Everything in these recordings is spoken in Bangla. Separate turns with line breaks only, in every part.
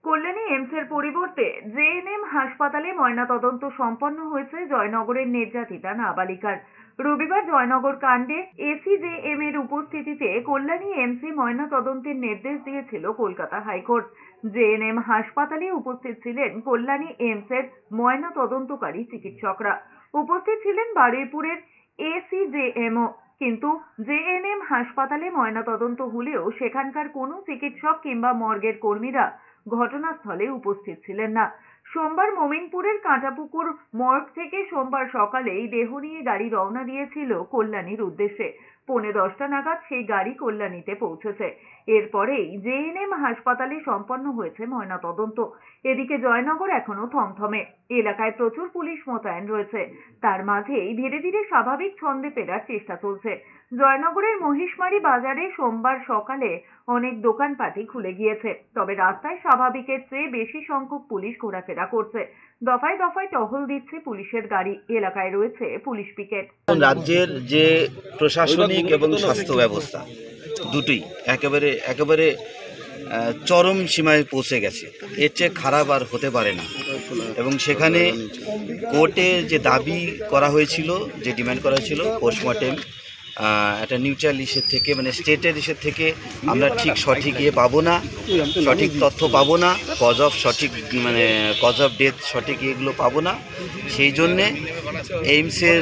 কল্যাণী এইমসের পরিবর্তে জেএনএম হাসপাতালে ময়নাতদন্ত সম্পন্ন হয়েছে জয়নগরের নির্যাতিতা নাবালিকার। রবিবার জয়নগর কাণ্ডে এসিজেএম এর উপস্থিতিতে কল্যাণী এইমসে ময়নাতদন্তের নির্দেশ দিয়েছিল কলকাতা হাইকোর্ট। জেএনএম হাসপাতালে উপস্থিত ছিলেন কল্যাণী এইমসের ময়নাতদন্তকারী চিকিৎসকরা। উপস্থিত ছিলেন বারুইপুরের এসিজেএমও। কিন্তু জেএনএম হাসপাতালে ময়নাতদন্ত হলেও সেখানকার কোনো চিকিৎসক কিংবা মর্গের কর্মীরা ঘটনাস্থলে উপস্থিত ছিলেন না। সোমবার মোমিনপুরের কাঁটাপুকুর মর্গ থেকে সোমবার সকালেই দেহ নিয়ে গাড়ি রওনা দিয়েছিল কল্যাণীর উদ্দেশ্যে। 10:45 নাগাদ সেই গাড়ি কল্যাণীতে পৌঁছেছে। এরপরেই জেএনএম হাসপাতালে সম্পন্ন হয়েছে ময়নাতদন্ত। এদিকে জয়নগর এখনো থমথমে। এলাকায় প্রচুর পুলিশ মোতায়েন রয়েছে। তার মাঝেই ধীরে ধীরে স্বাভাবিক ছন্দে ফেরার চেষ্টা চলছে। জয়নগরের মহিষমারি বাজারে সোমবার সকালে অনেক দোকানপাটই খুলে গিয়েছে, তবে রাস্তায় স্বাভাবিকের চেয়ে বেশি সংখ্যক পুলিশ ঘোরাফেরা করছে। দফায় দফায় টহল দিচ্ছে পুলিশের গাড়ি। এলাকায় রয়েছে পুলিশ পিকেট।
রাজ্যের যে প্রশাসনিক এবং স্বাস্থ্য ব্যবস্থা দুটোই একেবারে একেবারে চরম সীমায় পৌঁছে গেছে। এর চেয়ে খারাপ আর হতে পারে না। এবং সেখানে কোর্টে যে দাবি করা হয়েছিল, যে ডিমান্ড করা হয়েছিল পোস্টমর্টেম, একটা নিউট্রাল ইস্যুর থেকে মানে স্টেটের ইস্যুর থেকে আমরা ঠিক সঠিক পাবো না, সঠিক তথ্য পাবো না, কজ অফ ডেথ সঠিক এগুলো পাবো না। সেই জন্যে এইমসের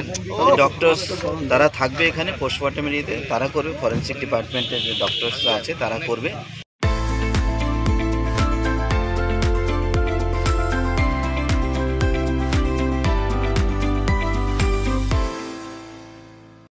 ডক্টরস তারা থাকবে এখানে পোস্টমর্টেমের ইয়েতে, তারা করবে, ফরেন্সিক ডিপার্টমেন্টের যে ডক্টরসরা আছে তারা করবে।